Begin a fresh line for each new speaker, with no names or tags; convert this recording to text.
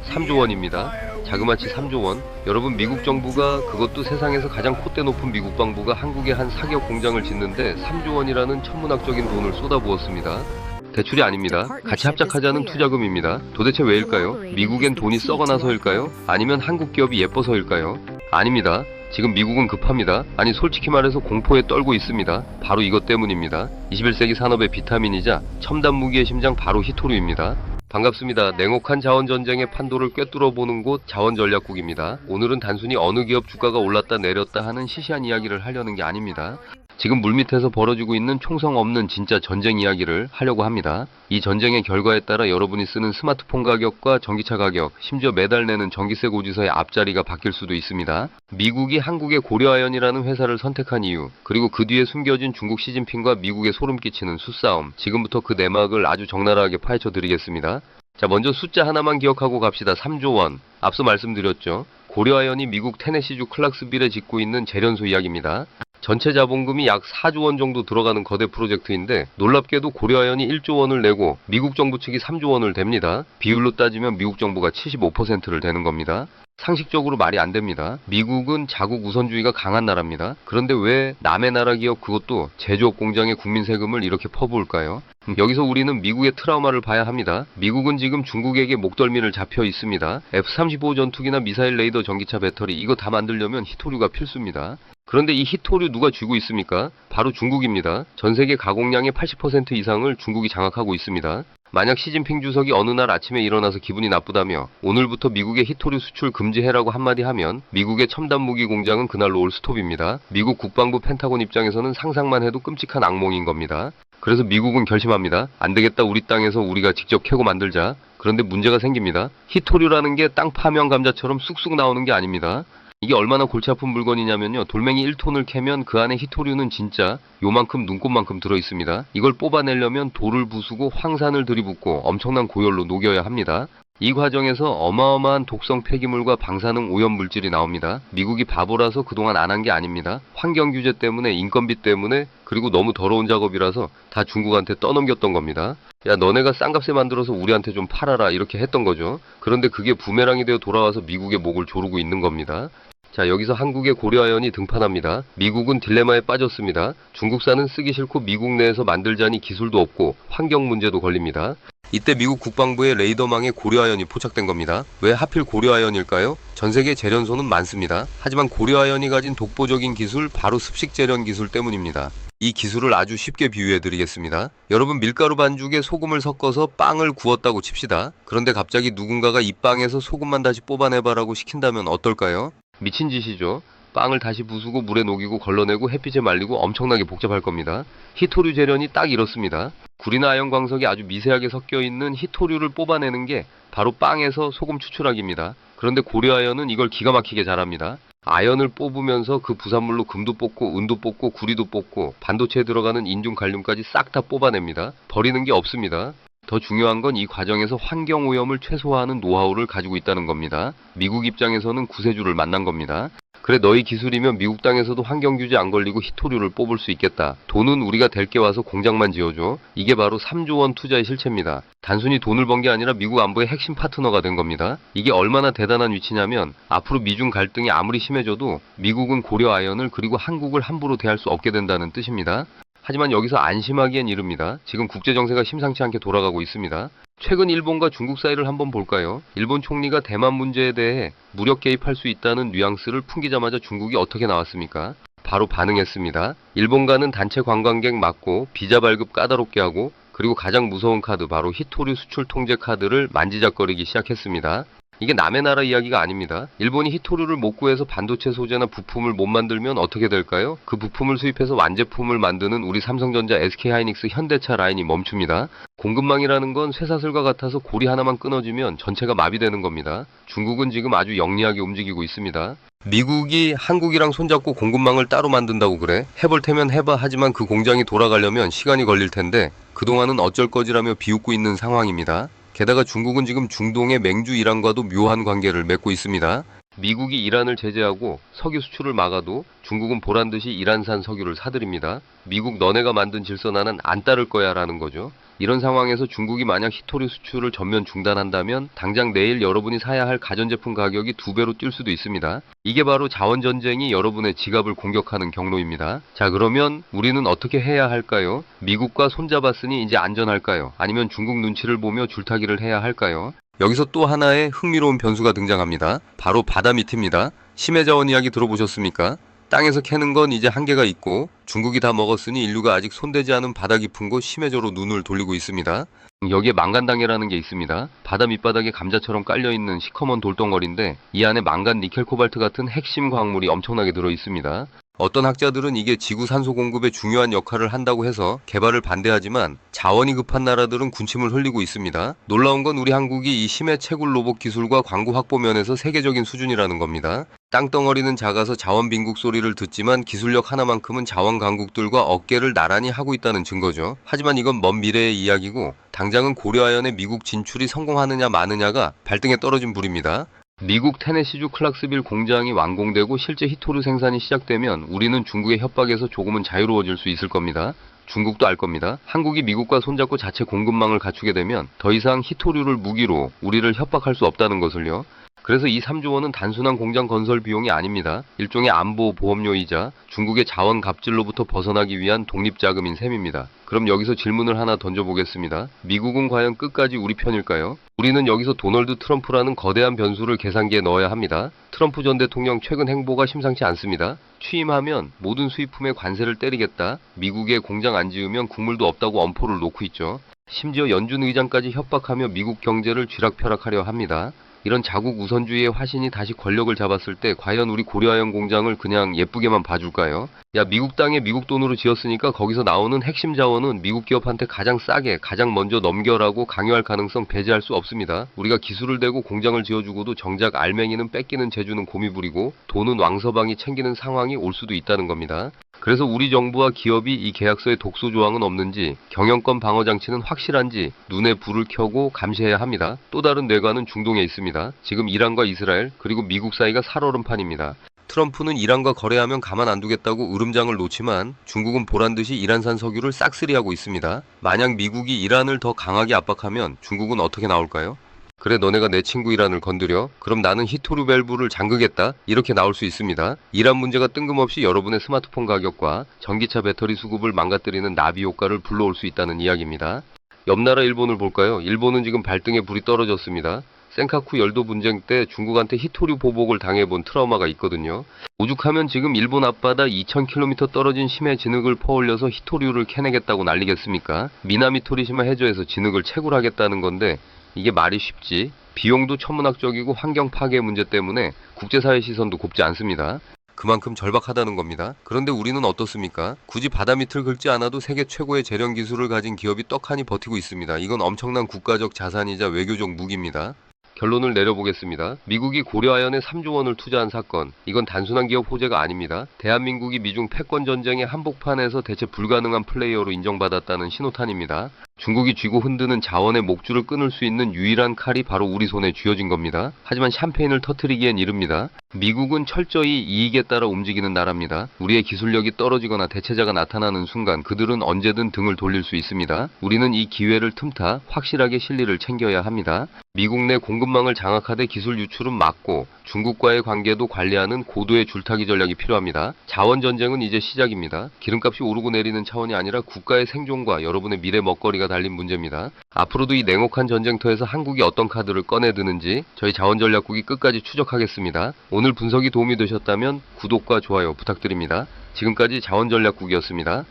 3조 원입니다. 자그마치 3조 원. 여러분, 미국 정부가, 그것도 세상에서 가장 콧대 높은 미국 방부가 한국에 한 사기업 공장을 짓는데 3조 원이라는 천문학적인 돈을 쏟아부었습니다. 대출이 아닙니다. 같이 합작하자는 투자금입니다. 도대체 왜일까요? 미국엔 돈이 썩어나서일까요? 아니면 한국 기업이 예뻐서일까요? 아닙니다. 지금 미국은 급합니다. 아니, 솔직히 말해서 공포에 떨고 있습니다. 바로 이것 때문입니다. 21세기 산업의 비타민이자 첨단 무기의 심장, 바로 히토류입니다. 반갑습니다. 냉혹한 자원전쟁의 판도를 꿰뚫어보는 곳, 자원전략국입니다. 오늘은 단순히 어느 기업 주가가 올랐다 내렸다 하는 시시한 이야기를 하려는 게 아닙니다. 지금 물밑에서 벌어지고 있는 총성 없는 진짜 전쟁 이야기를 하려고 합니다. 이 전쟁의 결과에 따라 여러분이 쓰는 스마트폰 가격과 전기차 가격, 심지어 매달 내는 전기세 고지서의 앞자리가 바뀔 수도 있습니다. 미국이 한국의 고려아연이라는 회사를 선택한 이유, 그리고 그 뒤에 숨겨진 중국 시진핑과 미국에 소름 끼치는 수싸움, 지금부터 그 내막을 아주 적나라하게 파헤쳐 드리겠습니다. 자, 먼저 숫자 하나만 기억하고 갑시다. 3조 원. 앞서 말씀드렸죠. 고려아연이 미국 테네시주 클락스빌에 짓고 있는 재련소 이야기입니다. 전체 자본금이 약 4조 원 정도 들어가는 거대 프로젝트인데, 놀랍게도 고려아연이 1조 원을 내고 미국 정부 측이 3조 원을 댑니다. 비율로 따지면 미국 정부가 75%를 대는 겁니다. 상식적으로 말이 안 됩니다. 미국은 자국 우선주의가 강한 나라입니다. 그런데 왜 남의 나라 기업, 그것도 제조업 공장의 국민 세금을 이렇게 퍼부을까요? 여기서 우리는 미국의 트라우마를 봐야 합니다. 미국은 지금 중국에게 목덜미를 잡혀 있습니다. F-35 전투기나 미사일 레이더, 전기차 배터리, 이거 다 만들려면 히토류가 필수입니다. 그런데 이 히토류 누가 쥐고 있습니까? 바로 중국입니다. 전 세계 가공량의 80% 이상을 중국이 장악하고 있습니다. 만약 시진핑 주석이 어느 날 아침에 일어나서 기분이 나쁘다며 오늘부터 미국의 히토류 수출 금지해라고 한마디 하면 미국의 첨단 무기 공장은 그날로 올 스톱입니다. 미국 국방부 펜타곤 입장에서는 상상만 해도 끔찍한 악몽인 겁니다. 그래서 미국은 결심합니다. 안 되겠다, 우리 땅에서 우리가 직접 캐고 만들자. 그런데 문제가 생깁니다. 히토류라는 게 땅 파면 감자처럼 쑥쑥 나오는 게 아닙니다. 이게 얼마나 골치 아픈 물건이냐면요. 돌멩이 1톤을 캐면 그 안에 히토류는 진짜 요만큼, 눈곱만큼 들어있습니다. 이걸 뽑아내려면 돌을 부수고 황산을 들이붓고 엄청난 고열로 녹여야 합니다. 이 과정에서 어마어마한 독성 폐기물과 방사능 오염 물질이 나옵니다. 미국이 바보라서 그동안 안 한 게 아닙니다. 환경 규제 때문에, 인건비 때문에, 그리고 너무 더러운 작업이라서 다 중국한테 떠넘겼던 겁니다. 야, 너네가 싼 값에 만들어서 우리한테 좀 팔아라, 이렇게 했던 거죠. 그런데 그게 부메랑이 되어 돌아와서 미국의 목을 조르고 있는 겁니다. 자, 여기서 한국의 고려아연이 등판합니다. 미국은 딜레마에 빠졌습니다. 중국산은 쓰기 싫고 미국 내에서 만들자니 기술도 없고 환경 문제도 걸립니다. 이때 미국 국방부의 레이더망에 고려아연이 포착된 겁니다. 왜 하필 고려아연일까요? 전 세계 재련소는 많습니다. 하지만 고려아연이 가진 독보적인 기술, 바로 습식 재련 기술 때문입니다. 이 기술을 아주 쉽게 비유해 드리겠습니다. 여러분, 밀가루 반죽에 소금을 섞어서 빵을 구웠다고 칩시다. 그런데 갑자기 누군가가 이 빵에서 소금만 다시 뽑아내봐라고 시킨다면 어떨까요? 미친 짓이죠. 빵을 다시 부수고 물에 녹이고 걸러내고 햇빛에 말리고 엄청나게 복잡할 겁니다. 히토류 재련이 딱 이렇습니다. 구리나 아연 광석이 아주 미세하게 섞여 있는 히토류를 뽑아내는 게 바로 빵에서 소금 추출하기입니다. 그런데 고려아연은 이걸 기가 막히게 잘합니다. 아연을 뽑으면서 그 부산물로 금도 뽑고 은도 뽑고 구리도 뽑고 반도체에 들어가는 인중 갈륨까지 싹 다 뽑아냅니다. 버리는 게 없습니다. 더 중요한 건 이 과정에서 환경오염을 최소화하는 노하우를 가지고 있다는 겁니다. 미국 입장에서는 구세주를 만난 겁니다. 그래, 너희 기술이면 미국 땅에서도 환경규제 안 걸리고 히토류를 뽑을 수 있겠다. 돈은 우리가 댈게 와서 공장만 지어줘. 이게 바로 3조 원 투자의 실체입니다. 단순히 돈을 번 게 아니라 미국 안보의 핵심 파트너가 된 겁니다. 이게 얼마나 대단한 위치냐면, 앞으로 미중 갈등이 아무리 심해져도 미국은 고려아연을, 그리고 한국을 함부로 대할 수 없게 된다는 뜻입니다. 하지만 여기서 안심하기엔 이릅니다. 지금 국제정세가 심상치 않게 돌아가고 있습니다. 최근 일본과 중국 사이를 한번 볼까요? 일본 총리가 대만 문제에 대해 무력 개입할 수 있다는 뉘앙스를 풍기자마자 중국이 어떻게 나왔습니까? 바로 반응했습니다. 일본과는 단체 관광객 막고 비자 발급 까다롭게 하고, 그리고 가장 무서운 카드, 바로 히토류 수출 통제 카드를 만지작거리기 시작했습니다. 이게 남의 나라 이야기가 아닙니다. 일본이 히토류를 못 구해서 반도체 소재나 부품을 못 만들면 어떻게 될까요? 그 부품을 수입해서 완제품을 만드는 우리 삼성전자, SK하이닉스, 현대차 라인이 멈춥니다. 공급망이라는 건 쇠사슬과 같아서 고리 하나만 끊어지면 전체가 마비되는 겁니다. 중국은 지금 아주 영리하게 움직이고 있습니다. 미국이 한국이랑 손잡고 공급망을 따로 만든다고 그래? 해볼 테면 해봐. 하지만 그 공장이 돌아가려면 시간이 걸릴 텐데 그동안은 어쩔 거지라며 비웃고 있는 상황입니다. 게다가 중국은 지금 중동의 맹주 이란과도 묘한 관계를 맺고 있습니다. 미국이 이란을 제재하고 석유 수출을 막아도 중국은 보란듯이 이란산 석유를 사들입니다. 미국 너네가 만든 질서 나는 안 따를 거야 라는 거죠. 이런 상황에서 중국이 만약 히토류 수출을 전면 중단한다면 당장 내일 여러분이 사야 할 가전제품 가격이 2배로 뛸 수도 있습니다. 이게 바로 자원전쟁이 여러분의 지갑을 공격하는 경로입니다. 자, 그러면 우리는 어떻게 해야 할까요? 미국과 손잡았으니 이제 안전할까요? 아니면 중국 눈치를 보며 줄타기를 해야 할까요? 여기서 또 하나의 흥미로운 변수가 등장합니다. 바로 바다 밑입니다. 심해 자원 이야기 들어보셨습니까? 땅에서 캐는 건 이제 한계가 있고 중국이 다 먹었으니 인류가 아직 손대지 않은 바다 깊은 곳 심해저로 눈을 돌리고 있습니다. 여기에 망간당해라는 게 있습니다. 바다 밑바닥에 감자처럼 깔려있는 시커먼 돌덩어리인데 이 안에 망간, 니켈, 코발트 같은 핵심 광물이 엄청나게 들어있습니다. 어떤 학자들은 이게 지구 산소 공급에 중요한 역할을 한다고 해서 개발을 반대하지만 자원이 급한 나라들은 군침을 흘리고 있습니다. 놀라운 건 우리 한국이 이 심해 채굴 로봇 기술과 광구 확보 면에서 세계적인 수준이라는 겁니다. 땅덩어리는 작아서 자원 빈국 소리를 듣지만 기술력 하나만큼은 자원 강국들과 어깨를 나란히 하고 있다는 증거죠. 하지만 이건 먼 미래의 이야기고 당장은 고려아연의 미국 진출이 성공하느냐 마느냐가 발등에 떨어진 불입니다. 미국 테네시주 클락스빌 공장이 완공되고 실제 히토류 생산이 시작되면 우리는 중국의 협박에서 조금은 자유로워질 수 있을 겁니다. 중국도 알 겁니다. 한국이 미국과 손잡고 자체 공급망을 갖추게 되면 더 이상 히토류를 무기로 우리를 협박할 수 없다는 것을요. 그래서 이 3조 원은 단순한 공장 건설 비용이 아닙니다. 일종의 안보 보험료이자 중국의 자원 갑질로부터 벗어나기 위한 독립자금인 셈입니다. 그럼 여기서 질문을 하나 던져보겠습니다. 미국은 과연 끝까지 우리 편일까요? 우리는 여기서 도널드 트럼프라는 거대한 변수를 계산기에 넣어야 합니다. 트럼프 전 대통령 최근 행보가 심상치 않습니다. 취임하면 모든 수입품에 관세를 때리겠다. 미국에 공장 안 지으면 국물도 없다고 엄포를 놓고 있죠. 심지어 연준 의장까지 협박하며 미국 경제를 쥐락펴락하려 합니다. 이런 자국 우선주의의 화신이 다시 권력을 잡았을 때 과연 우리 고려아연 공장을 그냥 예쁘게만 봐줄까요? 야, 미국 땅에 미국 돈으로 지었으니까 거기서 나오는 핵심 자원은 미국 기업한테 가장 싸게 가장 먼저 넘겨라고 강요할 가능성 배제할 수 없습니다. 우리가 기술을 대고 공장을 지어주고도 정작 알맹이는 뺏기는 재주는 곰이 부리고 돈은 왕서방이 챙기는 상황이 올 수도 있다는 겁니다. 그래서 우리 정부와 기업이 이 계약서에 독소 조항은 없는지 경영권 방어 장치는 확실한지 눈에 불을 켜고 감시해야 합니다. 또 다른 뇌관은 중동에 있습니다. 지금 이란과 이스라엘 그리고 미국 사이가 살얼음판입니다. 트럼프는 이란과 거래하면 가만 안 두겠다고 으름장을 놓지만 중국은 보란듯이 이란산 석유를 싹쓸이하고 있습니다. 만약 미국이 이란을 더 강하게 압박하면 중국은 어떻게 나올까요? 그래, 너네가 내 친구 이란을 건드려? 그럼 나는 히토류 밸브를 잠그겠다? 이렇게 나올 수 있습니다. 이란 문제가 뜬금없이 여러분의 스마트폰 가격과 전기차 배터리 수급을 망가뜨리는 나비 효과를 불러올 수 있다는 이야기입니다. 옆나라 일본을 볼까요? 일본은 지금 발등에 불이 떨어졌습니다. 센카쿠 열도 분쟁 때 중국한테 히토류 보복을 당해본 트라우마가 있거든요. 오죽하면 지금 일본 앞바다 2000km 떨어진 심해 진흙을 퍼올려서 히토류를 캐내겠다고 난리겠습니까? 미나미 토리시마 해저에서 진흙을 채굴하겠다는 건데 이게 말이 쉽지? 비용도 천문학적이고 환경 파괴 문제 때문에 국제사회 시선도 곱지 않습니다. 그만큼 절박하다는 겁니다. 그런데 우리는 어떻습니까? 굳이 바다 밑을 긁지 않아도 세계 최고의 재련 기술을 가진 기업이 떡하니 버티고 있습니다. 이건 엄청난 국가적 자산이자 외교적 무기입니다. 결론을 내려보겠습니다. 미국이 고려아연에 3조 원을 투자한 사건, 이건 단순한 기업 호재가 아닙니다. 대한민국이 미중 패권 전쟁의 한복판에서 대체 불가능한 플레이어로 인정받았다는 신호탄입니다. 중국이 쥐고 흔드는 자원의 목줄을 끊을 수 있는 유일한 칼이 바로 우리 손에 쥐어진 겁니다. 하지만 샴페인을 터뜨리기엔 이릅니다. 미국은 철저히 이익에 따라 움직이는 나라입니다. 우리의 기술력이 떨어지거나 대체자가 나타나는 순간 그들은 언제든 등을 돌릴 수 있습니다. 우리는 이 기회를 틈타 확실하게 실리를 챙겨야 합니다. 미국 내 공급망을 장악하되 기술 유출은 막고 중국과의 관계도 관리하는 고도의 줄타기 전략이 필요합니다. 자원 전쟁은 이제 시작입니다. 기름값이 오르고 내리는 차원이 아니라 국가의 생존과 여러분의 미래 먹거리가 달린 문제입니다. 앞으로도 이 냉혹한 전쟁터에서 한국이 어떤 카드를 꺼내드는지 저희 자원전략국이 끝까지 추적하겠습니다. 오늘 분석이 도움이 되셨다면 구독과 좋아요 부탁드립니다. 지금까지 자원전략국이었습니다.